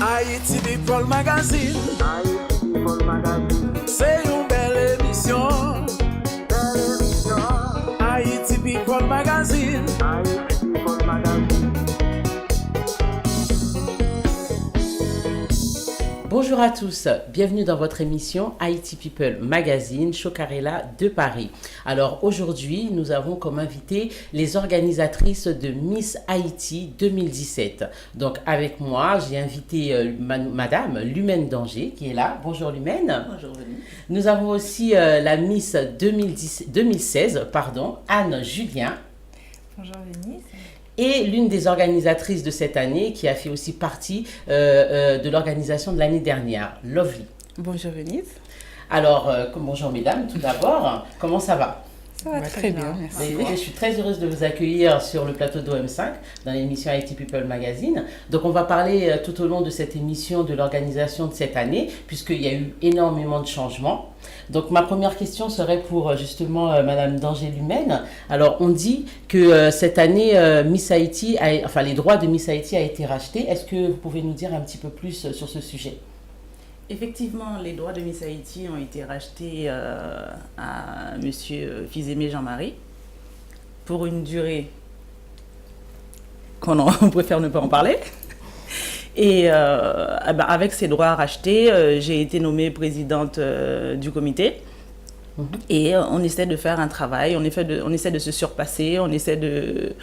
Haïti People Magazine. C'est une belle émission. Haïti People Magazine. Bonjour à tous, bienvenue dans votre émission Haïti People Magazine, Chocarella de Paris. Alors aujourd'hui, nous avons comme invité les organisatrices de Miss Haïti 2017. Donc avec moi, j'ai invité Madame Lumène Danger qui est là. Bonjour Lumène. Bonjour Venise. Nous avons aussi la Miss 2016, Anne Julien. Bonjour Venise. Et l'une des organisatrices de cette année qui a fait aussi partie de l'organisation de l'année dernière, Lovely. Bonjour Venise. Alors, bonjour mesdames, tout d'abord, comment ça va? Ça va très bien, merci. Je suis très heureuse de vous accueillir sur le plateau d'OM5 dans l'émission Haïti People Magazine. Donc on va parler tout au long de cette émission de l'organisation de cette année puisqu'il y a eu énormément de changements. Donc ma première question serait pour justement Madame Danger Lumène. Alors on dit que cette année Miss Haïti, les droits de Miss Haïti a été rachetés. Est-ce que vous pouvez nous dire un petit peu plus sur ce sujet? Effectivement, les droits de Miss Haïti ont été rachetés à Monsieur Fils-Aimé Jean-Marie pour une durée on préfère ne pas en parler. Et avec ces droits rachetés, j'ai été nommée présidente du comité. Et on essaie de faire un travail, on essaie de se surpasser, on essaie de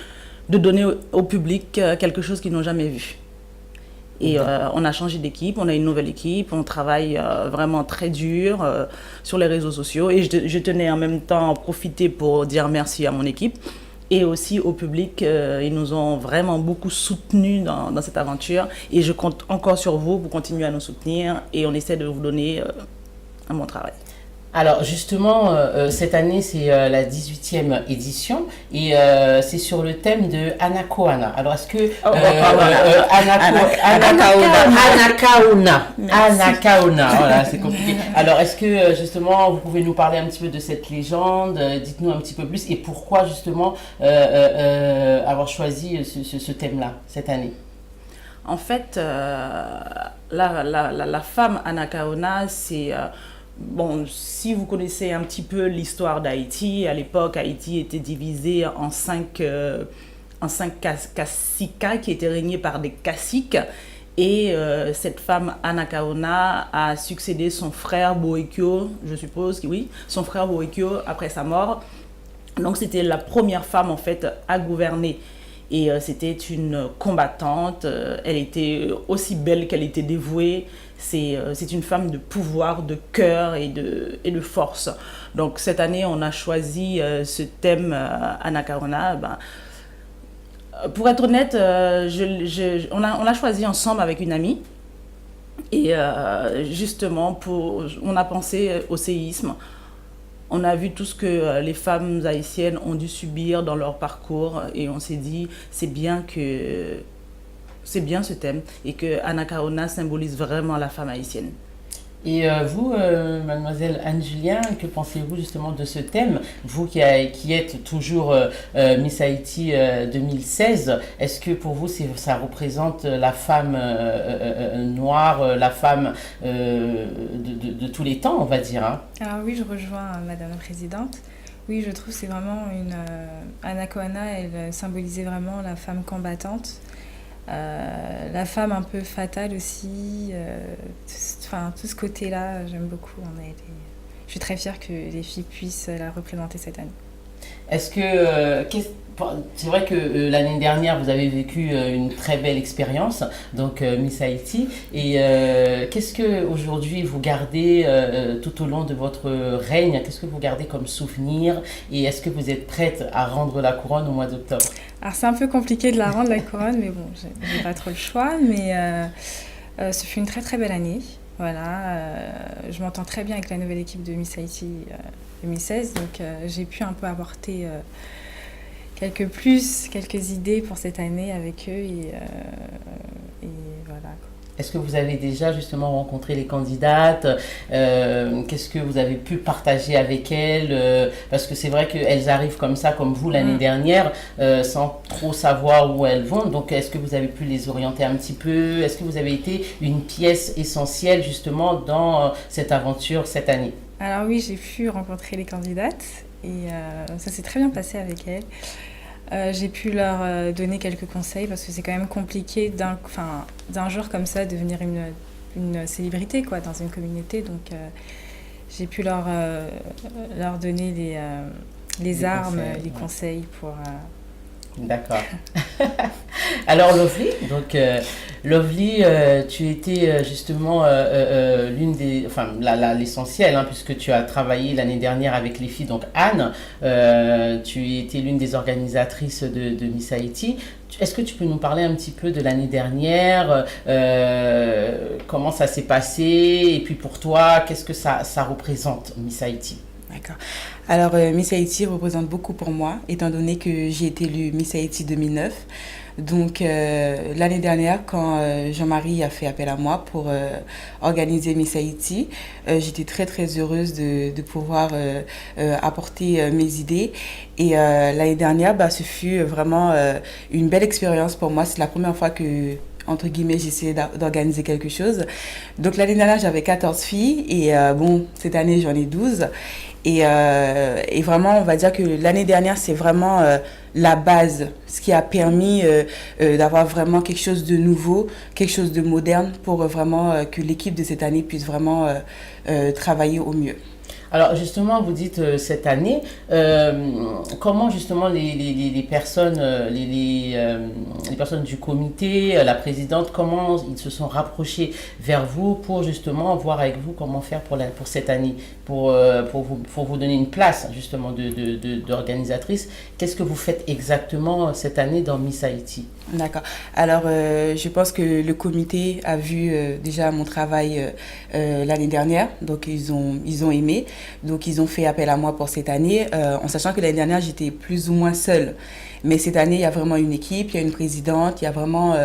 donner au public quelque chose qu'ils n'ont jamais vu. Et on a changé d'équipe, on a une nouvelle équipe, on travaille vraiment très dur sur les réseaux sociaux. Et je tenais en même temps à profiter pour dire merci à mon équipe et aussi au public. Ils nous ont vraiment beaucoup soutenus dans cette aventure. Et je compte encore sur vous pour continuer à nous soutenir et on essaie de vous donner un bon travail. Alors justement, cette année c'est la 18e édition et c'est sur le thème de Anacaona. Alors est-ce que Anacaona, voilà, c'est compliqué. Alors est-ce que justement vous pouvez nous parler un petit peu de cette légende, dites-nous un petit peu plus et pourquoi justement avoir choisi ce thème-là cette année? En fait, la femme Anacaona, c'est bon, si vous connaissez un petit peu l'histoire d'Haïti, à l'époque, Haïti était divisé en cinq caciquas qui étaient régnés par des caciques. Et cette femme Anacaona a succédé son frère Boekio, je suppose, oui, son frère Boekio après sa mort. Donc c'était la première femme en fait à gouverner. Et c'était une combattante, elle était aussi belle qu'elle était dévouée. C'est une femme de pouvoir, de cœur et de force. Donc cette année, on a choisi ce thème Anacaona. Pour être honnête, on a choisi ensemble avec une amie. Et justement, on a pensé au séisme. On a vu tout ce que les femmes haïtiennes ont dû subir dans leur parcours et on s'est dit c'est bien ce thème et que Anacaona symbolise vraiment la femme haïtienne. Et vous, mademoiselle Anne Julien, que pensez-vous justement de ce thème? Vous qui êtes toujours Miss Haïti 2016, est-ce que pour vous ça représente la femme noire, la femme de tous les temps, on va dire hein? Alors oui, je rejoins Madame la Présidente. Oui, je trouve que c'est vraiment Anacaona, elle symbolisait vraiment la femme combattante. La femme un peu fatale aussi, tout ce côté-là, j'aime beaucoup. Je suis très fière que les filles puissent la représenter cette année. Est-ce que c'est vrai que l'année dernière vous avez vécu une très belle expérience, donc Miss Haïti, et qu'est-ce que aujourd'hui vous gardez tout au long de votre règne? Qu'est-ce que vous gardez comme souvenir et est-ce que vous êtes prête à rendre la couronne au mois d'octobre? Alors c'est un peu compliqué de la rendre la couronne, mais bon, j'ai pas trop le choix, mais ce fut une très très belle année. Voilà, je m'entends très bien avec la nouvelle équipe de Miss Haïti 2016, donc j'ai pu un peu apporter quelques idées pour cette année avec eux et voilà. Est-ce que vous avez déjà justement rencontré les candidates? Qu'est-ce que vous avez pu partager avec elles? Parce que c'est vrai qu'elles arrivent comme ça, comme vous l'année dernière, sans trop savoir où elles vont. Donc, est-ce que vous avez pu les orienter un petit peu? Est-ce que vous avez été une pièce essentielle justement dans cette aventure cette année? Alors oui, j'ai pu rencontrer les candidates et ça s'est très bien passé avec elles. J'ai pu leur donner quelques conseils parce que c'est quand même compliqué d'un jour comme ça devenir une célébrité quoi, dans une communauté. Donc j'ai pu leur donner les armes, conseils, les conseils pour... D'accord. Alors Lovely, donc Lovely, tu étais justement l'une des, enfin l'essentiel, hein, puisque tu as travaillé l'année dernière avec les filles. Donc Anne, tu étais l'une des organisatrices de Miss Haïti. Est-ce que tu peux nous parler un petit peu de l'année dernière, comment ça s'est passé, et puis pour toi, qu'est-ce que ça représente Miss Haïti? D'accord. Alors, Miss Haïti représente beaucoup pour moi, étant donné que j'ai été élue Miss Haïti 2009. Donc, l'année dernière, quand Jean-Marie a fait appel à moi pour organiser Miss Haïti, j'étais très, très heureuse de pouvoir apporter mes idées. Et l'année dernière, ce fut vraiment une belle expérience pour moi. C'est la première fois que, entre guillemets, j'essayais d'organiser quelque chose. Donc, l'année dernière, j'avais 14 filles et cette année, j'en ai 12. Et vraiment, on va dire que l'année dernière, c'est vraiment la base, ce qui a permis d'avoir vraiment quelque chose de nouveau, quelque chose de moderne pour vraiment que l'équipe de cette année puisse vraiment travailler au mieux. Alors justement, vous dites cette année, comment justement les personnes, les personnes du comité, la présidente, comment ils se sont rapprochés vers vous pour justement voir avec vous comment faire pour cette année, pour vous donner une place justement d'organisatrice. Qu'est-ce que vous faites exactement cette année dans Miss Haïti? D'accord. Alors, je pense que le comité a vu déjà mon travail l'année dernière, donc ils ont aimé. Donc, ils ont fait appel à moi pour cette année, en sachant que l'année dernière, j'étais plus ou moins seule. Mais cette année, il y a vraiment une équipe, il y a une présidente, il y a vraiment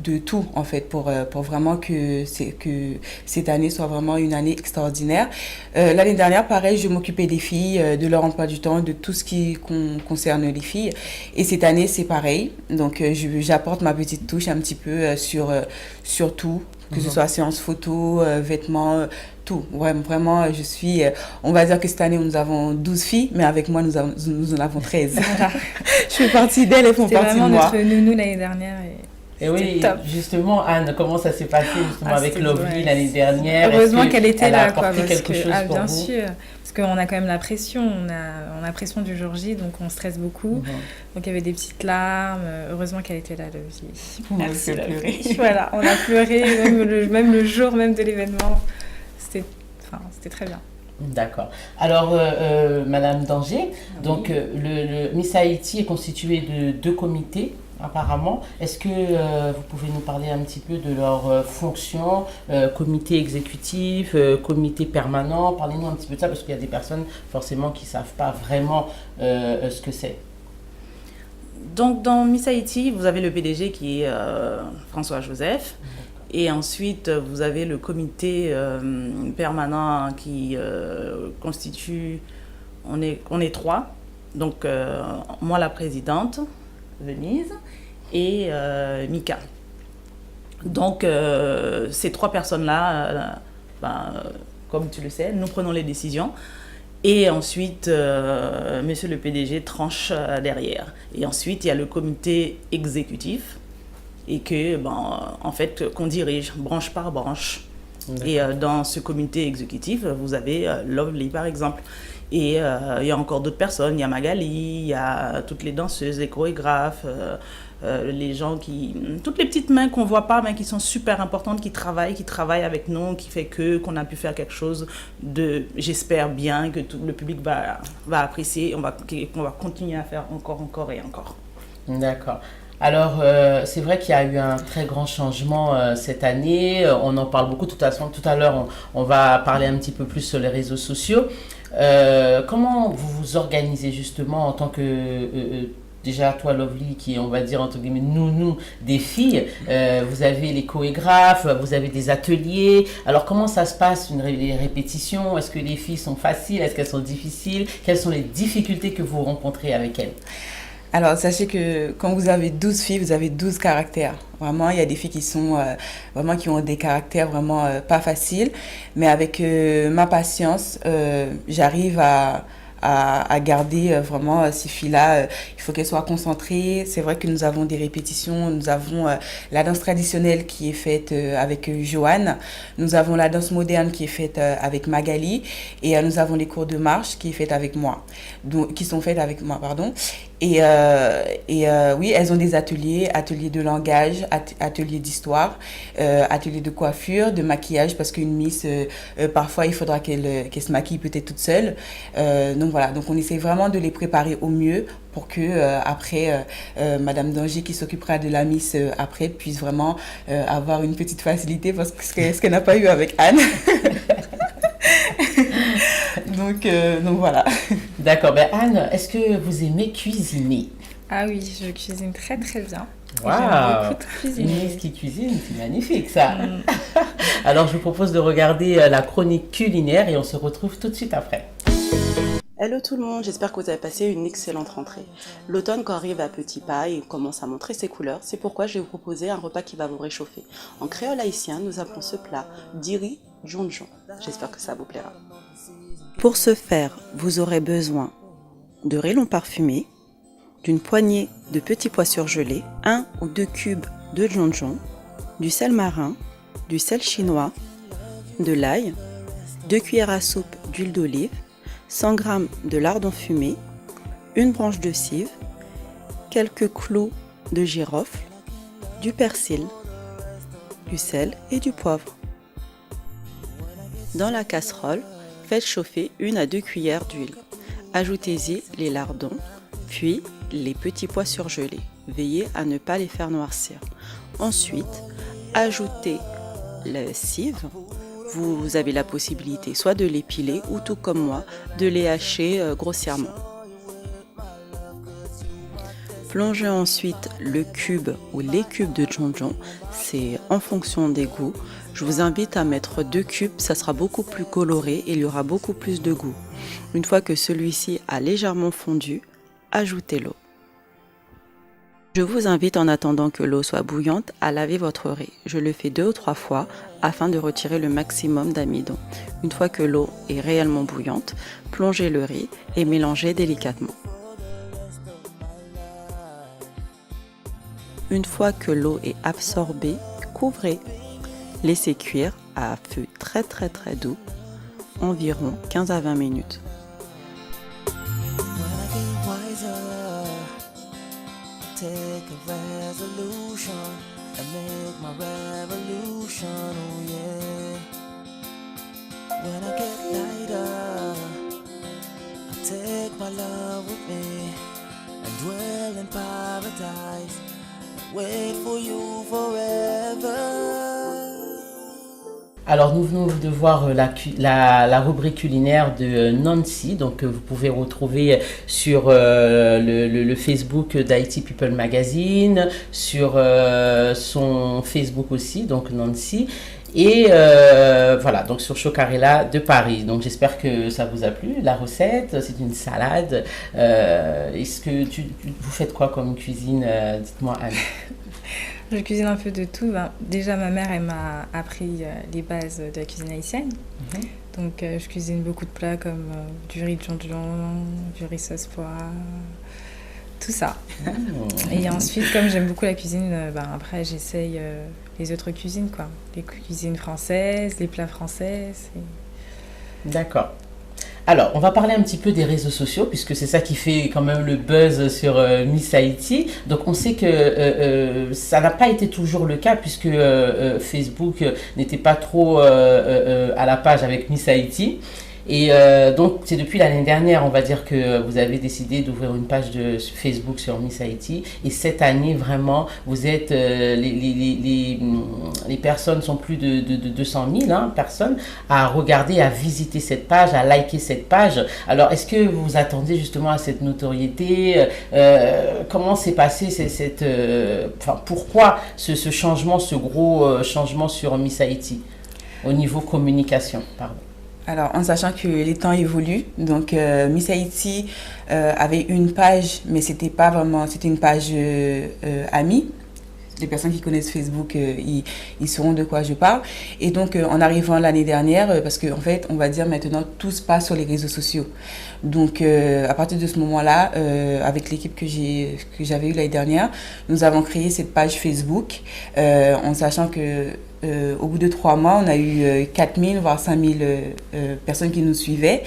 de tout, en fait, pour vraiment que cette année soit vraiment une année extraordinaire. L'année dernière, pareil, je m'occupais des filles, de leur emploi du temps, de tout ce qui concerne les filles. Et cette année, c'est pareil. Donc, j'apporte ma petite touche un petit peu sur tout, que ce soit séance photo, vêtements, tout. Vraiment, je suis... on va dire que cette année, nous avons 12 filles, mais avec moi, nous en avons 13. Voilà. Je fais partie d'elles, elles font partie de moi. C'était vraiment notre nounou l'année dernière. Et oui, top. Justement, Anne, comment ça s'est passé justement avec Lovely l'année dernière? Heureusement qu'elle était là, quoi. Elle a apporté quelque chose pour bien vous? sûr. Parce qu'on a quand même la pression, on a la pression du jour J, donc on stresse beaucoup. Donc il y avait des petites larmes, heureusement qu'elle était là, Lovely. Merci, la pleurer. Voilà, on a pleuré, même le jour même de l'événement, c'était très bien. D'accord. Alors, Madame Danger, donc le Miss Haïti est constitué de 2 comités, apparemment. Est-ce que vous pouvez nous parler un petit peu de leurs fonctions, comité exécutif, comité permanent? Parlez-nous un petit peu de ça, parce qu'il y a des personnes forcément qui ne savent pas vraiment ce que c'est. Donc, dans Miss Haïti, vous avez le PDG qui est François Joseph. Et ensuite, vous avez le comité permanent qui constitue... On est 3. Donc, moi, la présidente, Venise, et Mika. Donc, ces 3 personnes-là, comme tu le sais, nous prenons les décisions. Et ensuite, monsieur le PDG tranche derrière. Et ensuite, il y a le comité exécutif et qu'on dirige branche par branche. Et dans ce comité exécutif, vous avez Lovely, par exemple. Et il y a encore d'autres personnes. Il y a Magali, il y a toutes les danseuses, les chorégraphes, les gens toutes les petites mains qu'on ne voit pas, mais qui sont super importantes, qui travaillent avec nous, qui fait qu'on a pu faire quelque chose j'espère bien, que le public va apprécier, qu'on va continuer à faire encore et encore. D'accord. Alors, c'est vrai qu'il y a eu un très grand changement cette année. On en parle beaucoup. De toute façon, tout à l'heure, on va parler un petit peu plus sur les réseaux sociaux. Comment vous vous organisez justement en tant que déjà toi Lovely qui est, on va dire entre guillemets nous des filles, vous avez les chorégraphes, vous avez des ateliers. Alors comment ça se passe les répétitions? Est-ce que les filles sont faciles? Est-ce qu'elles sont difficiles? Quelles sont les difficultés que vous rencontrez avec elles? Alors, sachez que quand vous avez 12 filles, vous avez 12 caractères. Vraiment, il y a des filles qui sont vraiment qui ont des caractères vraiment pas faciles. Mais avec ma patience, j'arrive à garder vraiment ces filles-là. Il faut qu'elles soient concentrées. C'est vrai que nous avons des répétitions. Nous avons la danse traditionnelle qui est faite avec Joanne. Nous avons la danse moderne qui est faite avec Magali. Et nous avons les cours de marche qui est faite avec moi. Donc, qui sont faites avec moi, pardon. Et oui, elles ont des ateliers de langage, ateliers d'histoire, ateliers de coiffure, de maquillage, parce qu'une Miss, parfois, il faudra qu'elle se maquille peut-être toute seule. Donc voilà, donc on essaie vraiment de les préparer au mieux pour que après, Madame Danger, qui s'occupera de la Miss après, puisse vraiment avoir une petite facilité, parce que ce qu'elle n'a pas eu avec Anne. Donc voilà. D'accord. Ben Anne, est-ce que vous aimez cuisiner? Ah oui, je cuisine très très bien. Waouh! J'aime beaucoup Une cuisiner. Miss qui cuisine, c'est magnifique ça. Alors je vous propose de regarder la chronique culinaire et on se retrouve tout de suite après. Hello tout le monde, j'espère que vous avez passé une excellente rentrée. L'automne arrive à petits pas et commence à montrer ses couleurs, c'est pourquoi je vais vous proposer un repas qui va vous réchauffer. En créole haïtien, nous appelons ce plat diri djonjon. J'espère que ça vous plaira. Pour ce faire, vous aurez besoin de riz long parfumé, d'une poignée de petits pois surgelés, 1 ou 2 cubes de djonjon, du sel marin, du sel chinois, de l'ail, 2 cuillères à soupe d'huile d'olive, 100 g de lardon fumé, une branche de cive, quelques clous de girofle, du persil, du sel et du poivre. Dans la casserole, faites chauffer 1 à 2 cuillères d'huile. Ajoutez-y les lardons, puis les petits pois surgelés. Veillez à ne pas les faire noircir. Ensuite, ajoutez la cive. Vous avez la possibilité soit de les piler ou tout comme moi, de les hacher grossièrement. Plongez ensuite le cube ou les cubes de djonjon, c'est en fonction des goûts. Je vous invite à mettre 2 cubes, ça sera beaucoup plus coloré et il y aura beaucoup plus de goût. Une fois que celui-ci a légèrement fondu, ajoutez l'eau. Je vous invite en attendant que l'eau soit bouillante à laver votre riz. Je le fais 2 ou 3 fois afin de retirer le maximum d'amidon. Une fois que l'eau est réellement bouillante, plongez le riz et mélangez délicatement. Une fois que l'eau est absorbée, couvrez. Laissez cuire à feu très doux, environ 15 à 20 minutes. Take a resolution and make my revolution, oh yeah. When I get lighter, I take my love with me and dwell in paradise and wait for you forever. Alors nous venons de voir la rubrique culinaire de Nancy, donc vous pouvez retrouver sur le Facebook d'Haiti People Magazine, sur son Facebook aussi, donc Nancy, et voilà, donc sur Chocarella de Paris. Donc j'espère que ça vous a plu. La recette, c'est une salade. Est-ce que vous faites quoi comme cuisine? Dites-moi Anne. Je cuisine un peu de tout. Ben, déjà, ma mère, elle m'a appris les bases de la cuisine haïtienne. Donc, je cuisine beaucoup de plats comme du riz de djonjon, du riz sauce pois, tout ça. Et ensuite, comme j'aime beaucoup la cuisine, ben, après, j'essaye les autres cuisines, quoi. Les cuisines françaises, les plats français. D'accord. Alors, on va parler un petit peu des réseaux sociaux, puisque c'est ça qui fait quand même le buzz sur Miss Haïti. Donc, on sait que ça n'a pas été toujours le cas, puisque Facebook n'était pas trop à la page avec Miss Haïti. Et donc, c'est depuis l'année dernière, on va dire, que vous avez décidé d'ouvrir une page de Facebook sur Miss Haïti. Et cette année, vraiment, vous êtes, les personnes sont plus de 200 000 personnes à regarder, à visiter cette page, à liker cette page. Alors, est-ce que vous vous attendez justement à cette notoriété? Comment s'est passé pourquoi ce changement, ce gros changement sur Miss Haïti au niveau communication, pardon? Alors, en sachant que les temps évoluent, donc Miss Haïti avait une page, mais c'était pas vraiment, c'était une page amie. Les personnes qui connaissent Facebook, ils sauront de quoi je parle. Et donc, en arrivant l'année dernière, parce qu'en fait, on va dire maintenant, tout se passe sur les réseaux sociaux. Donc, à partir de ce moment-là, avec l'équipe que j'avais eue l'année dernière, nous avons créé cette page Facebook, en sachant que au bout de 3 mois, on a eu 4000 voire 5000 personnes qui nous suivaient.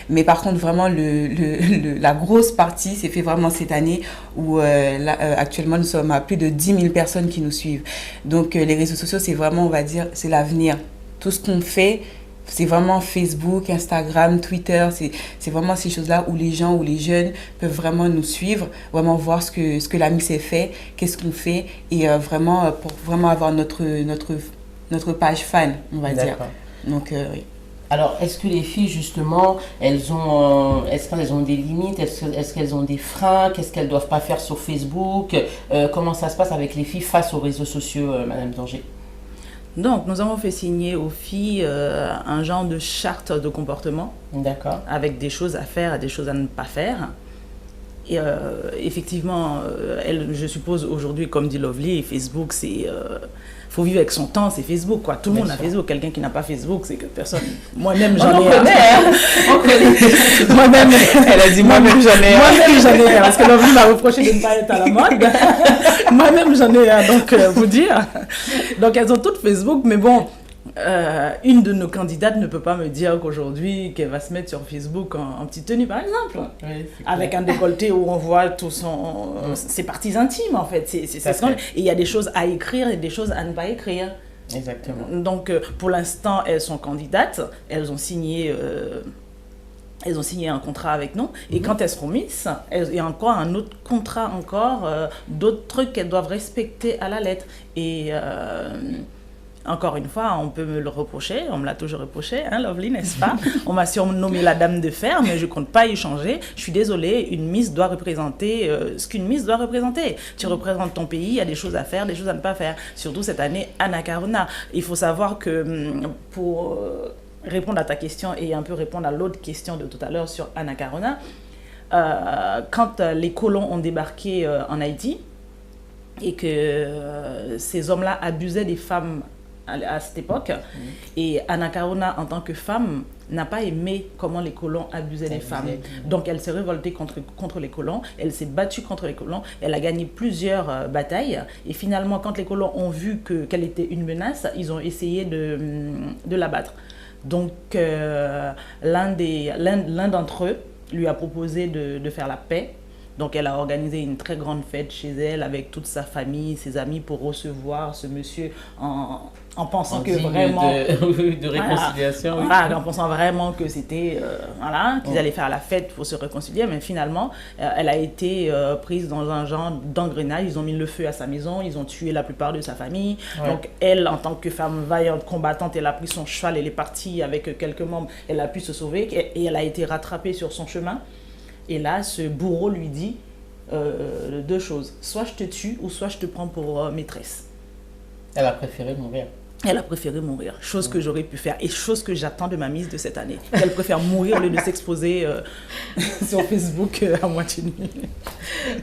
Mais par contre, vraiment, la grosse partie s'est fait vraiment cette année où actuellement, nous sommes à plus de 10 000 personnes qui nous suivent. Donc, les réseaux sociaux, c'est vraiment, on va dire, c'est l'avenir. Tout ce qu'on fait, c'est vraiment Facebook, Instagram, Twitter, c'est vraiment ces choses-là où les gens, où les jeunes peuvent vraiment nous suivre, vraiment voir ce que la Miss fait, qu'est-ce qu'on fait, et vraiment, pour vraiment avoir notre page fan, on va dire. Donc, oui. Alors, est-ce que les filles, justement, est-ce qu'elles ont des limites? Est-ce qu'elles ont des freins? Qu'est-ce qu'elles ne doivent pas faire sur Facebook? Comment ça se passe avec les filles face aux réseaux sociaux, Madame Danger? Donc, nous avons fait signer aux filles un genre de charte de comportement. D'accord. Avec des choses à faire et des choses à ne pas faire. Et effectivement, je suppose aujourd'hui, comme dit Lovely, Facebook, c'est... faut vivre avec son temps, c'est Facebook, quoi. Tout le monde a Facebook. Quelqu'un qui n'a pas Facebook, c'est que personne... Moi-même, j'en ai un. On connaît. Moi-même, elle a dit moi-même, j'en ai un. Moi-même, j'en ai un. Parce que Lovely m'a reproché de ne pas être à la mode. Moi-même, j'en ai un, donc, vous dire. Donc, elles ont toutes Facebook, mais bon... une de nos candidates ne peut pas me dire qu'aujourd'hui qu'elle va se mettre sur Facebook en petite tenue par exemple, oui, avec un décolleté où on voit tous ses parties intimes en fait. Et il y a des choses à écrire et des choses à ne pas écrire. Exactement. Donc pour l'instant elles sont candidates, elles ont signé un contrat avec nous et quand elles seront Miss, il y a encore un autre contrat, d'autres trucs qu'elles doivent respecter à la lettre. Et encore une fois, on peut me le reprocher, on me l'a toujours reproché, hein, Lovely, n'est-ce pas? On m'a surnommée la dame de fer, mais je ne compte pas y changer. Je suis désolée, une Miss doit représenter ce qu'une Miss doit représenter. Tu représentes ton pays, il y a des choses à faire, des choses à ne pas faire. Surtout cette année, Anacarona. Il faut savoir que pour répondre à ta question et un peu répondre à l'autre question de tout à l'heure sur Anacarona, quand les colons ont débarqué en Haïti et que ces hommes-là abusaient des femmes à cette époque, et Anacarona en tant que femme n'a pas aimé comment les colons abusaient des femmes, donc elle s'est révoltée contre les colons, elle s'est battue contre les colons, elle a gagné plusieurs batailles, et finalement quand les colons ont vu qu'elle était une menace, ils ont essayé de l'abattre. Donc l'un d'entre eux lui a proposé de faire la paix. Donc elle a organisé une très grande fête chez elle avec toute sa famille, ses amis pour recevoir ce monsieur en pensant que vraiment... de réconciliation. Voilà, oui. En pensant vraiment que c'était... qu'ils allaient faire la fête pour se réconcilier. Mais finalement, elle a été prise dans un genre d'engrenage. Ils ont mis le feu à sa maison, ils ont tué la plupart de sa famille. Ouais. Donc elle, en tant que femme vaillante, combattante, elle a pris son cheval, elle est partie avec quelques membres. Elle a pu se sauver et elle a été rattrapée sur son chemin. Et là, ce bourreau lui dit 2 choses. Soit je te tue ou soit je te prends pour maîtresse. Elle a préféré mourir. Elle a préféré mourir, chose que j'aurais pu faire et chose que j'attends de ma Miss de cette année. Elle préfère mourir au lieu de s'exposer sur Facebook à moitié nue.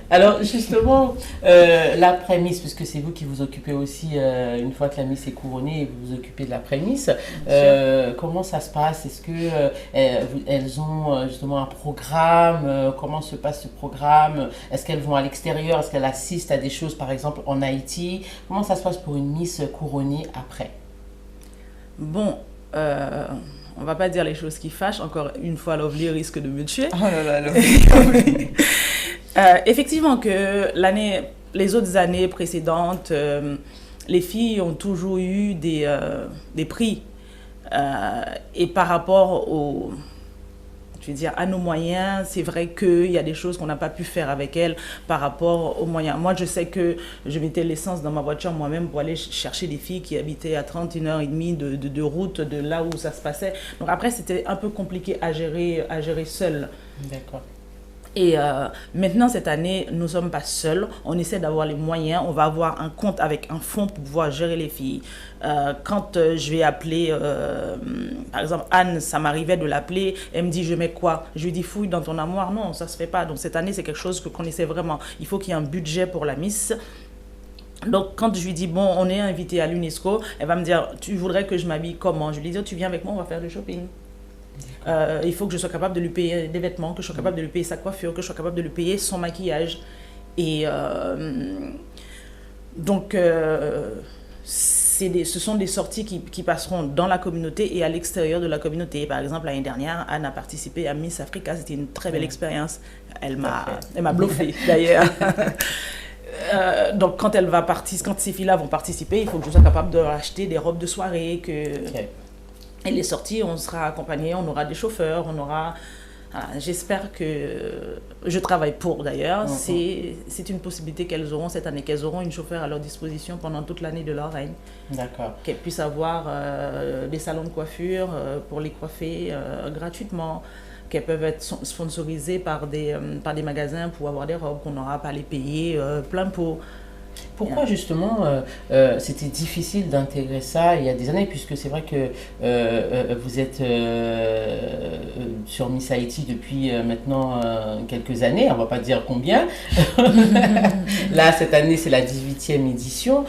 Alors justement, l'après-Miss, puisque c'est vous qui vous occupez aussi, une fois que la Miss est couronnée, vous vous occupez de l'après-Miss, comment ça se passe? Est-ce qu'elles ont justement un programme? Comment se passe ce programme? Est-ce qu'elles vont à l'extérieur? Est-ce qu'elles assistent à des choses, par exemple, en Haïti? Comment ça se passe pour une Miss couronnée après? Bon, on va pas dire les choses qui fâchent. Encore une fois, Lovely risque de me tuer. Oh là là, Lovely. Effectivement que les autres années précédentes, les filles ont toujours eu des prix. Et par rapport Je veux dire, à nos moyens, c'est vrai qu'il y a des choses qu'on n'a pas pu faire avec elle par rapport aux moyens. Moi, je sais que je mettais l'essence dans ma voiture moi-même pour aller chercher des filles qui habitaient à 31 h 30 de route de là où ça se passait. Donc après, c'était un peu compliqué à gérer seule. D'accord. Et maintenant, cette année, nous ne sommes pas seuls. On essaie d'avoir les moyens. On va avoir un compte avec un fonds pour pouvoir gérer les filles. Quand je vais appeler, par exemple, Anne, ça m'arrivait de l'appeler. Elle me dit, je mets quoi? Je lui dis, fouille dans ton armoire. Non, ça ne se fait pas. Donc cette année, c'est quelque chose qu'on essaie vraiment. Il faut qu'il y ait un budget pour la Miss. Donc, quand je lui dis, bon, on est invité à l'UNESCO, elle va me dire, tu voudrais que je m'habille comment? Je lui dis, oh, tu viens avec moi, on va faire du shopping. Il faut que je sois capable de lui payer des vêtements, que je sois capable de lui payer sa coiffure, que je sois capable de lui payer son maquillage. Et donc, ce sont des sorties qui passeront dans la communauté et à l'extérieur de la communauté. Par exemple, l'année dernière, Anne a participé à Miss Africa. C'était une très belle expérience. Elle m'a bluffé, d'ailleurs. Donc, quand ces filles-là vont participer, il faut que je sois capable de acheter des robes de soirée, Et les sorties, on sera accompagné, on aura des chauffeurs, on aura... j'espère que... Je travaille pour d'ailleurs. C'est une possibilité qu'elles auront cette année, qu'elles auront une chauffeur à leur disposition pendant toute l'année de leur règne. D'accord. Qu'elles puissent avoir des salons de coiffure pour les coiffer gratuitement, qu'elles peuvent être sponsorisées par des magasins pour avoir des robes qu'on n'aura pas à les payer plein pot. Pourquoi justement c'était difficile d'intégrer ça il y a des années, puisque c'est vrai que vous êtes sur Miss Haïti depuis maintenant quelques années, on ne va pas dire combien. Là, cette année, c'est la 18e édition.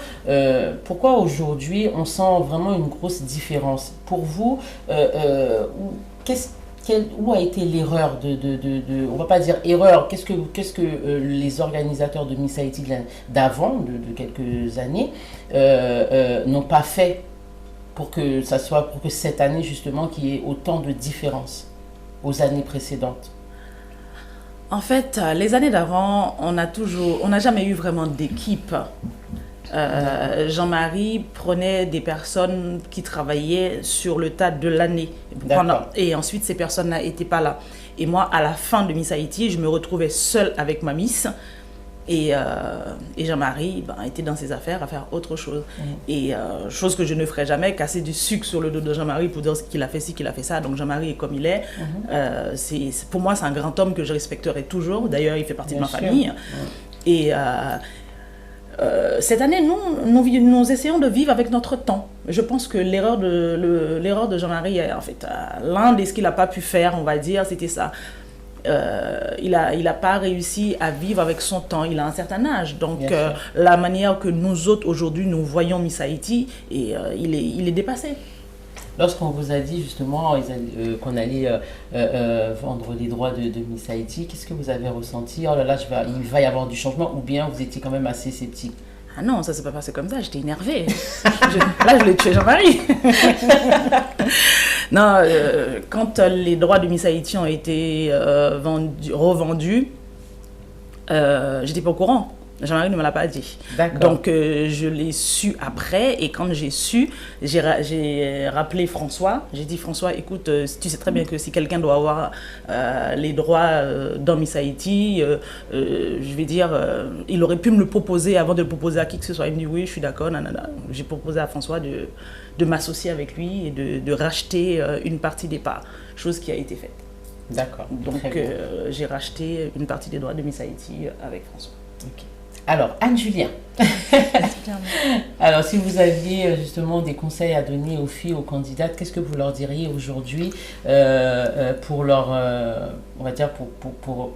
Pourquoi aujourd'hui, on sent vraiment une grosse différence? Pour vous, où a été l'erreur on va pas dire erreur, qu'est-ce que les organisateurs de Miss Haïti d'avant, de quelques années, n'ont pas fait pour que cette année justement qu'il y ait autant de différences aux années précédentes? En fait, les années d'avant, on n'a jamais eu vraiment d'équipe. Jean-Marie prenait des personnes qui travaillaient sur le tas de l'année. Et ensuite, ces personnes-là n'étaient pas là. Et moi, à la fin de Miss Haïti, je me retrouvais seule avec ma Miss. Et Jean-Marie était dans ses affaires à faire autre chose. Et chose que je ne ferais jamais, casser du sucre sur le dos de Jean-Marie pour dire qu'il a fait ci, qu'il a fait ça. Donc Jean-Marie est comme il est. Pour moi, c'est un grand homme que je respecterai toujours. D'ailleurs, il fait partie de ma famille. Et... cette année, nous essayons de vivre avec notre temps. Je pense que l'erreur de Jean-Marie, en fait, l'un de ce qu'il n'a pas pu faire, on va dire, c'était ça. Il a pas réussi à vivre avec son temps. Il a un certain âge. Donc, la manière que nous autres, aujourd'hui, nous voyons Miss Haïti, il est dépassé. Lorsqu'on vous a dit justement qu'on allait vendre les droits de Miss Haïti, qu'est-ce que vous avez ressenti? Oh là là, il va y avoir du changement, ou bien vous étiez quand même assez sceptique? Ah non, ça s'est pas passé comme ça, j'étais énervée. Là, je voulais tuer Jean-Marie. Non, quand les droits de Miss Haïti ont été revendus, j'étais pas au courant. Jean-Marie ne me l'a pas dit. Donc, je l'ai su après. Et quand j'ai su, j'ai rappelé François. J'ai dit, François, écoute, tu sais très bien que si quelqu'un doit avoir les droits dans Miss Haïti, je vais dire, il aurait pu me le proposer avant de le proposer à qui que ce soit. Il me dit, oui, je suis d'accord. J'ai proposé à François de m'associer avec lui et de racheter une partie des parts. Chose qui a été faite. D'accord. Donc, j'ai racheté une partie des droits de Miss Haïti avec François. Ok. Alors, Anne-Julien, alors si vous aviez justement des conseils à donner aux filles, aux candidates, qu'est-ce que vous leur diriez aujourd'hui pour leur, on va dire, pour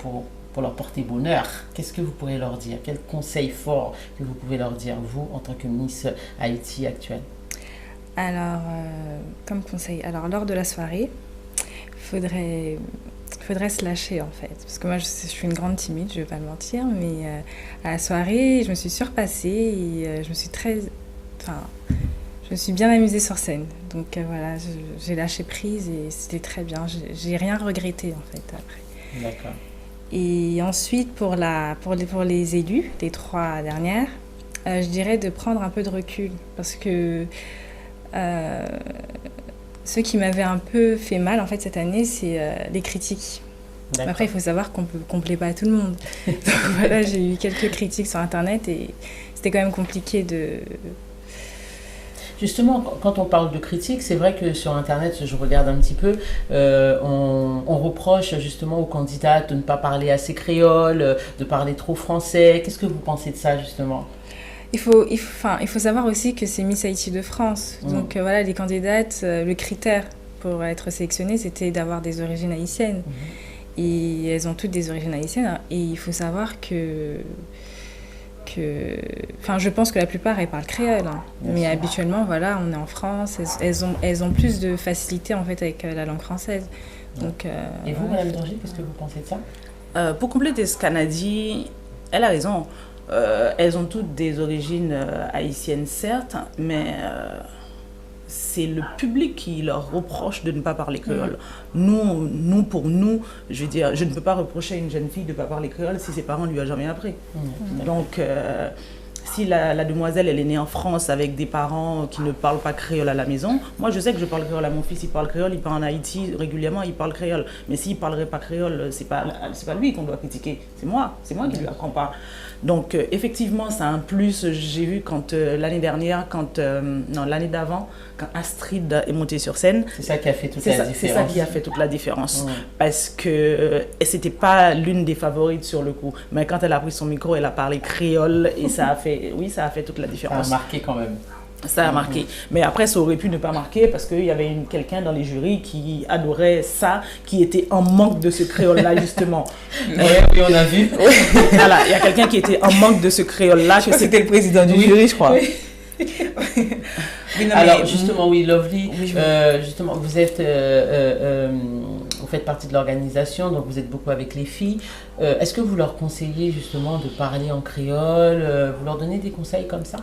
leur porter bonheur? Qu'est-ce que vous pourrez leur dire? Quel conseil fort que vous pouvez leur dire, vous, en tant que Miss Haïti actuelle? Alors, comme conseil, lors de la soirée, faudrait se lâcher en fait, parce que moi je suis une grande timide, je vais pas le mentir, mais à la soirée je me suis surpassée et je me suis bien amusée sur scène, donc voilà, j'ai lâché prise et c'était très bien, j'ai rien regretté en fait après. D'accord. Et ensuite pour les élus, les 3 dernières, je dirais de prendre un peu de recul, parce que ce qui m'avait un peu fait mal en fait cette année, c'est les critiques. D'accord. Après, il faut savoir qu'on ne plaît pas à tout le monde. Donc voilà, j'ai eu quelques critiques sur Internet et c'était quand même compliqué de... Justement, quand on parle de critiques, c'est vrai que sur Internet, je regarde un petit peu, on reproche justement aux candidats de ne pas parler assez créole, de parler trop français. Qu'est-ce que vous pensez de ça, justement ? Il faut savoir aussi que c'est Miss Haïti de France. Donc voilà, les candidates, le critère pour être sélectionnée, c'était d'avoir des origines haïtiennes. Et elles ont toutes des origines haïtiennes. Et il faut savoir que je pense que la plupart, elles parlent créole. Hein. Mais habituellement, voilà, on est en France. Elles ont plus de facilité, en fait, avec la langue française. Donc, et vous, Madame Danger, qu'est-ce que vous pensez de ça ? Pour compléter ce qu'Anna dit, elle a raison. Elles ont toutes des origines haïtiennes, certes, mais c'est le public qui leur reproche de ne pas parler créole. Pour nous, je veux dire, je ne peux pas reprocher à une jeune fille de ne pas parler créole si ses parents ne lui ont jamais appris. Donc, si la demoiselle, elle est née en France avec des parents qui ne parlent pas créole à la maison, moi je sais que je parle créole à mon fils, il parle créole, il part en Haïti régulièrement, il parle créole. Mais s'il ne parlerait pas créole, c'est pas lui qu'on doit critiquer, c'est moi qui ne lui apprends pas. Donc effectivement, c'est un plus. J'ai vu l'année dernière, l'année d'avant, quand Astrid est montée sur scène. C'est ça qui a fait toute la différence. C'est ça qui a fait toute la différence. Parce que c'était pas l'une des favorites sur le coup. Mais quand elle a pris son micro, elle a parlé créole et ça a fait toute la différence. Ça a marqué quand même. Ça a marqué. Mais après, ça aurait pu ne pas marquer parce qu'il y avait quelqu'un dans les jurys qui adorait ça, qui était en manque de ce créole-là, justement. Oui, on a vu. Voilà, il y a quelqu'un qui était en manque de ce créole-là. C'était le président du jury, je crois. Oui, alors, justement, Lovely, justement, vous faites partie de l'organisation, donc vous êtes beaucoup avec les filles. Est-ce que vous leur conseillez justement de parler en créole, vous leur donnez des conseils comme ça ?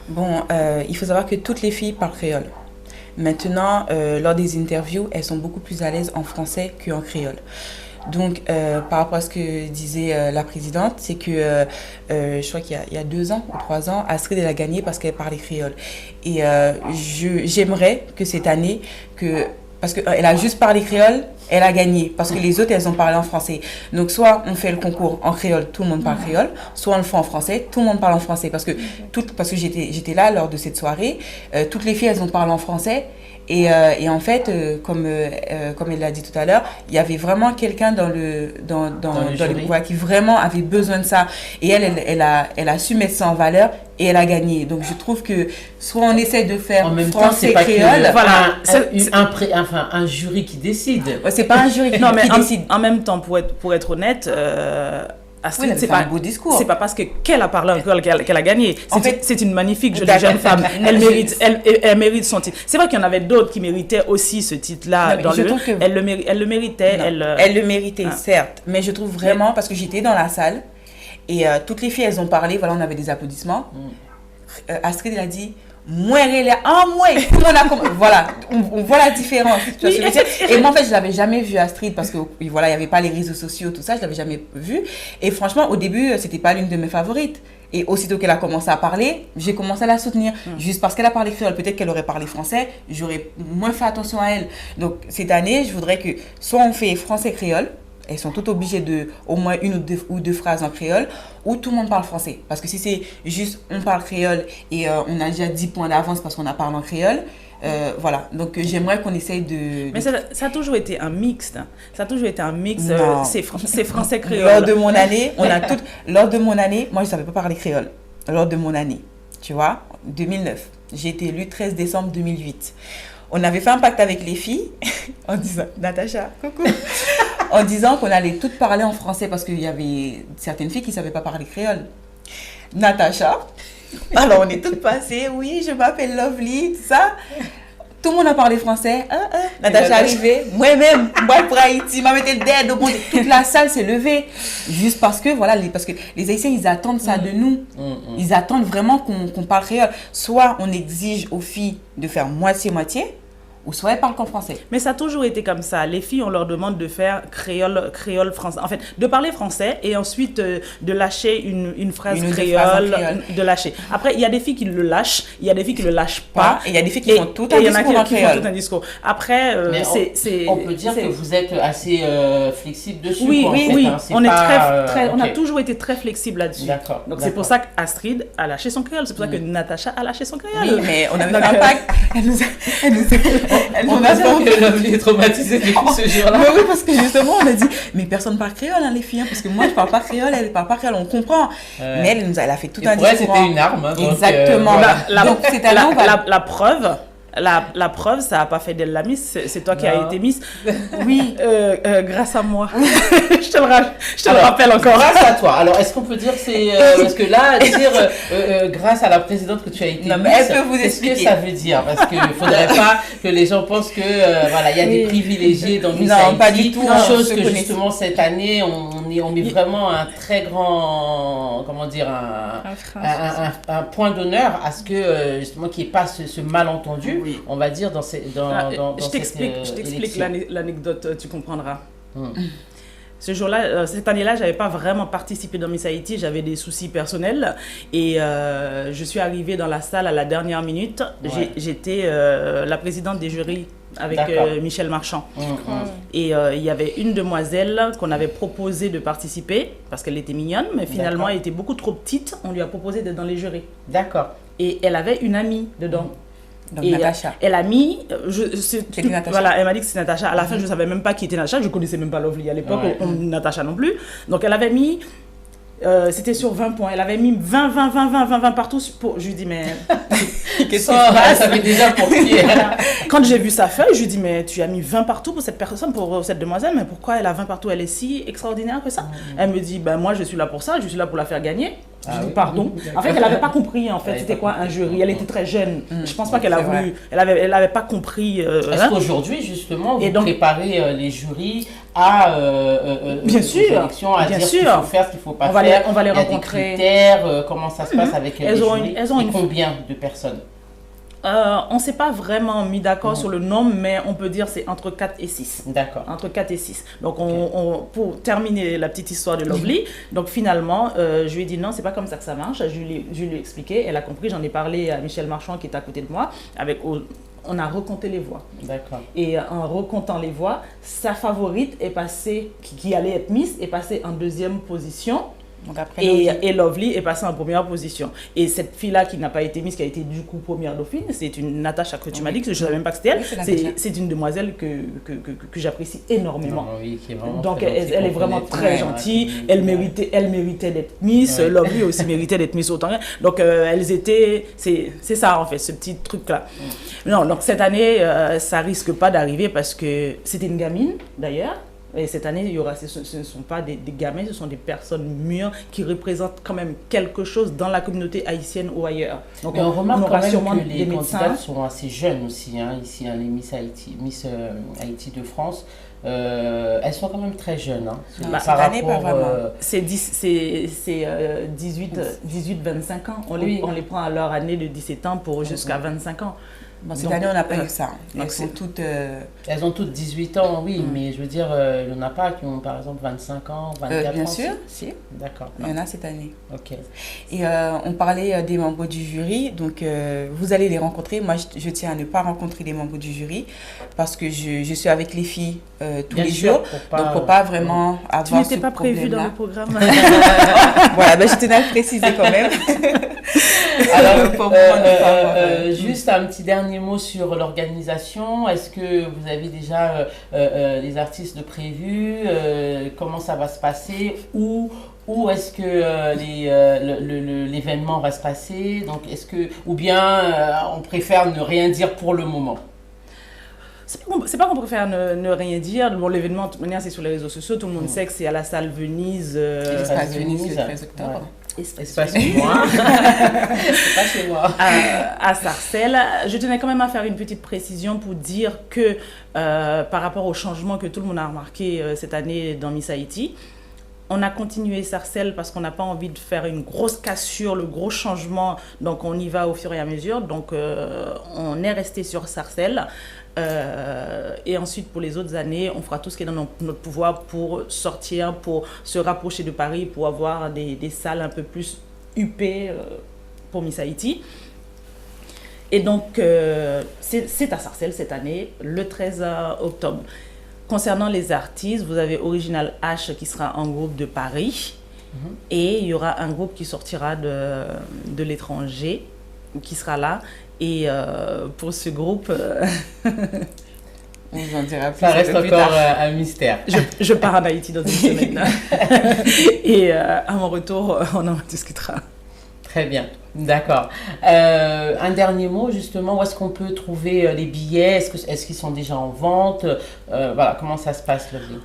Bon, il faut savoir que toutes les filles parlent créole. Maintenant, lors des interviews, elles sont beaucoup plus à l'aise en français qu'en créole. Donc, par rapport à ce que disait la présidente, c'est que je crois qu'il y a 2 ans ou 3 ans, Astrid, elle a gagné parce qu'elle parlait créole. Et j'aimerais que cette année, parce qu'elle a juste parlé créole, elle a gagné. Parce que les autres, elles ont parlé en français. Donc, soit on fait le concours en créole, tout le monde parle créole, soit on le fait en français, tout le monde parle en français. Parce que j'étais là lors de cette soirée, toutes les filles, elles ont parlé en français. Et en fait, comme elle l'a dit tout à l'heure, il y avait vraiment quelqu'un dans les pouvoirs qui vraiment avait besoin de ça. Et elle a su mettre ça en valeur et elle a gagné. Donc je trouve que soit on essaie de faire français créole, voilà, un jury qui décide. Ouais, c'est pas un jury qui décide. En même temps, pour être honnête. Astrid, c'est pas un beau discours. C'est pas parce qu'elle a parlé en créole qu'elle a gagné. C'est une magnifique jeune femme. Elle mérite son titre. C'est vrai qu'il y en avait d'autres qui méritaient aussi ce titre-là. Elle le méritait. Elle le méritait, certes. Mais je trouve vraiment, parce que j'étais dans la salle et toutes les filles, elles ont parlé. Voilà, on avait des applaudissements. Astrid, elle a dit... Moi, voilà, on voit la différence. Tu vois ce que je veux dire? Et moi, en fait, je l'avais jamais vu Astrid parce que voilà, il y avait pas les réseaux sociaux, tout ça, je l'avais jamais vu. Et franchement, au début, c'était pas l'une de mes favorites. Et aussitôt qu'elle a commencé à parler, j'ai commencé à la soutenir. Juste parce qu'elle a parlé créole, peut-être qu'elle aurait parlé français, j'aurais moins fait attention à elle. Donc, cette année, je voudrais que soit on fait français-créole, elles sont toutes obligées de au moins une ou deux phrases en créole, ou tout le monde parle français. Parce que si c'est juste on parle créole et on a déjà 10 points d'avance parce qu'on a parlé en créole, voilà. Donc j'aimerais qu'on essaye de... Mais ça a toujours été un mixte. Ça a toujours été un mix. C'est français créole. Lors de mon année, lors de mon année, moi je ne savais pas parler créole. Lors de mon année, tu vois, 2009. J'ai été élue 13 décembre 2008. On avait fait un pacte avec les filles en disant, Natacha, coucou, en disant qu'on allait toutes parler en français parce qu'il y avait certaines filles qui ne savaient pas parler créole. Natacha, alors on est toutes passées, oui, je m'appelle Lovely, tout ça. Tout le monde a parlé français. Natacha est arrivée, moi-même, moi pour Haïti, m'a mis dead au monde. Toute la salle s'est levée. Juste parce que, voilà, parce que les Haïtiens, ils attendent ça de nous. Ils attendent vraiment qu'on parle créole. Soit on exige aux filles de faire moitié-moitié, ou soit elles parlent qu'en français. Mais ça a toujours été comme ça. Les filles, on leur demande de faire créole français. En fait, de parler français et ensuite de lâcher une phrase Une ou deux phrases en créole, créole. de lâcher. Après, il y a des filles qui le lâchent, il y a des filles qui le lâchent pas. Et il y a des filles qui font tout un et il y en a discours en qui font créole. tout un discours. Après, Mais c'est... on peut dire que vous êtes assez flexible dessus. Oui, quoi, en oui, fait, oui. hein. C'est On est pas, très, on a ok. toujours été très flexible là-dessus. D'accord, Donc c'est pour d'accord. ça qu'Astrid a lâché son créole. C'est pour ça que Natacha a lâché son créole. Oui, mais on avait Donc, fait un pacte. Elle nous On a peut dire que Lovely est traumatisée depuis ce jour-là. Mais oui, parce que justement, on a dit, mais personne parle créole, hein, les filles, hein, parce que moi, je parle pas créole, elle parle pas créole, on comprend. Mais elle a fait tout Et un pour elle, discours. c'était une arme. Hein, donc, Exactement. voilà. Donc, cette année, on va... La preuve, la preuve, ça n'a pas fait d'elle la Miss, c'est toi qui as Non. été Miss. Oui. Grâce à moi. je te le Alors, rappelle encore. Grâce à toi. Alors, est-ce qu'on peut dire que c'est... parce que là, dire grâce à la présidente que tu as été Non, mais Miss, elle peut vous qu'est-ce que expliquer. ça veut dire? Parce qu'il ne faudrait pas que les gens pensent que voilà, il y a des privilégiés dans Miss Non, Haïti. pas du tout, hein, Chose on se que connaît. justement cette année, on met vraiment un très grand... Comment dire? Un point d'honneur à ce que justement qu'il n'y ait pas ce malentendu, Oui. on va dire, dans Je cette t'explique élection. l'anecdote, tu comprendras. Ce jour-là, cette année-là, j'avais pas vraiment participé dans Miss Haïti, j'avais des soucis personnels et je suis arrivée dans la salle à la dernière minute. Ouais. J'étais la présidente des jurys avec D'accord. Michel Marchand. Et il y avait une demoiselle qu'on avait proposé de participer parce qu'elle était mignonne, mais finalement D'accord. elle était beaucoup trop petite. On lui a proposé d'être dans les jurys. D'accord. Et elle avait une amie dedans. Donc, Et Natacha. elle a mis, C'était Natacha. voilà, elle m'a dit que c'était Natacha. À la fin, je ne savais même pas qui était Natacha. Je ne connaissais même pas Lovely à l'époque, Ouais. Natacha non plus. Donc, elle avait mis, c'était sur 20 points. Elle avait mis 20 partout. Je lui dis, mais qu'est-ce qui se passe? Ça avait déjà pour qui Quand j'ai vu sa feuille, je lui dis, mais tu as mis 20 partout pour cette personne, pour cette demoiselle, mais pourquoi elle a 20 partout? Elle est si extraordinaire que ça? Elle me dit, ben moi, je suis là pour ça, je suis là pour la faire gagner. Je Ah dis oui. pardon. En fait, elle n'avait pas compris en fait Elle c'était avait quoi pas un compris. jury. Elle était très jeune. Je pense pas qu'elle a c'est vrai. voulu. Elle avait pas compris. Est-ce hein. qu'aujourd'hui, justement, Et vous donc- préparez les jurys à Bien aux sûr, élections, à bien dire ce qu'il sûr. faut faire, ce qu'il ne faut pas On va faire? les- on va les Il y a des rencontrer. critères, comment ça se passe avec Elles les ont jurys? elles ont Et une- combien de personnes? On s'est pas vraiment mis d'accord sur le nombre, mais on peut dire c'est entre 4 et 6. D'accord. Entre 4 et 6. Donc, pour terminer la petite histoire de Lovely, donc finalement, je lui ai dit non, c'est pas comme ça que ça marche. Je lui ai expliqué, elle a compris, j'en ai parlé à Michel Marchand qui est à côté de moi. On a recompté les voix. D'accord. Et en recomptant les voix, sa favorite est passée, qui allait être Miss, est passée en deuxième position. Donc après, Lovely. Et Lovely est passée en première position. Et cette fille-là qui n'a pas été Miss, qui a été du coup première dauphine, c'est une Natacha que tu m'as dit, que je ne savais même pas que c'était elle. Oui, c'est Natacha. C'est une demoiselle que j'apprécie énormément. Non, oui, qui est vraiment Donc très gentille, elle est qu'on vraiment connaît très très, gentille, ouais, elle méritait d'être Miss, Ouais. Lovely aussi méritait d'être Miss autant. Donc elles étaient, c'est ça en fait, ce petit truc-là. Non, donc cette année, ça risque pas d'arriver parce que c'était une gamine d'ailleurs. Et cette année, il y aura, ce ne sont pas des gamins, ce sont des personnes mûres qui représentent quand même quelque chose dans la communauté haïtienne ou ailleurs. Donc Mais on remarque aura quand même sûrement que les des médecins. candidates sont assez jeunes aussi, hein, ici, hein, les Miss Haïti de France. Elles sont quand même très jeunes. Hein, Bah, cette année, pas vraiment. C'est 18-25 ans. On Oui. les prend à leur année de 17 ans pour jusqu'à 25 ans. Bon, cette Donc, année, on n'a pas eu ça. donc Elles sont c'est- toutes... Elles ont toutes 18 ans, oui, mais je veux dire, il n'y en a pas qui ont par exemple 25 ans, 24 bien ans. sûr, si. D'accord. Il y en a cette année. Ok. Et on parlait des membres du jury, donc vous allez les rencontrer. Moi, je tiens à ne pas rencontrer les membres du jury parce que je suis avec les filles tous Bien les sûr, jours. pour Donc, pour pas vraiment avoir Tu n'étais ce pas prévu dans problème-là. le programme. Voilà, ben, je tenais à le préciser quand même. Alors, Pour pouvoir ne pas avoir, juste un petit dernier mot sur l'organisation. Est-ce que vous avez déjà les artistes de prévus? Comment ça va se passer? Où est-ce que l'événement va se passer? Donc, ou bien on préfère ne rien dire pour le moment? C'est pas qu'on préfère ne rien dire. Bon, l'événement, de toute manière, c'est sur les réseaux sociaux. Tout le monde sait que c'est à la salle Venise. L'espace Venise, le Venise. 13 octobre. C'est pas chez moi. C'est pas chez moi. À Sarcelles. Je tenais quand même à faire une petite précision pour dire que par rapport au changement que tout le monde a remarqué cette année dans Miss Haïti, On a continué Sarcelles parce qu'on n'a pas envie de faire une grosse cassure, le gros changement. Donc, on y va au fur et à mesure. Donc, on est resté sur Sarcelles. Et ensuite, pour les autres années, on fera tout ce qui est dans notre pouvoir pour sortir, pour se rapprocher de Paris, pour avoir des salles un peu plus huppées pour Miss Haïti. Et donc, c'est à Sarcelles cette année, le 13 octobre. Concernant les artistes, vous avez Original H qui sera un groupe de Paris. Et il y aura un groupe qui sortira de l'étranger, qui sera là. Et pour ce groupe, On vous en dira plus. Ça reste un peu plus encore tard. un mystère. je pars en Haïti dans une semaine. Et à mon retour, on en discutera. Très bien, d'accord. Un dernier mot, justement, où est-ce qu'on peut trouver les billets? Est-ce qu'ils sont déjà en vente? Voilà, comment ça se passe, Lovely?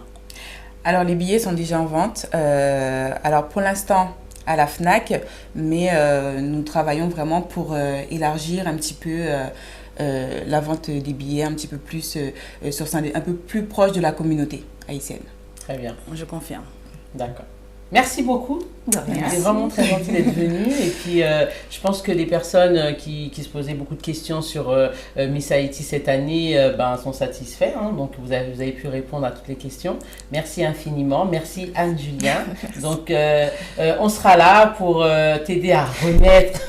Alors, les billets sont déjà en vente. Alors, pour l'instant, à la FNAC, mais nous travaillons vraiment pour élargir un petit peu la vente des billets, un petit peu plus, un peu plus proche de la communauté haïtienne. Très bien, Je confirme. d'accord. Merci beaucoup. C'est vraiment très gentil d'être venu. Et puis, je pense que les personnes qui se posaient beaucoup de questions sur Miss Haïti cette année sont satisfaits. Hein. Donc, vous avez pu répondre à toutes les questions. Merci infiniment. Merci Anne-Julien. Donc, on sera là pour t'aider à remettre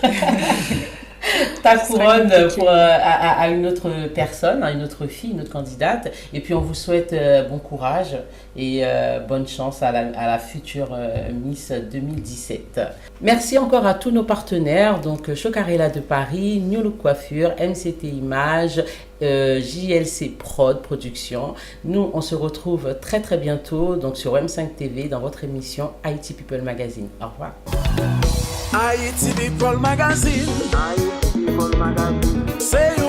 ta couronne à une autre personne, à une autre fille, une autre candidate. Et puis, on vous souhaite bon courage et bonne chance à la future Miss 2017. Merci encore à tous nos partenaires, donc Chocarella de Paris, New Look Coiffure, MCT Images, JLC Prod Production. Nous, on se retrouve très très bientôt donc sur M5 TV dans votre émission Haïti People Magazine. Au revoir. Haïti People Magazine. Say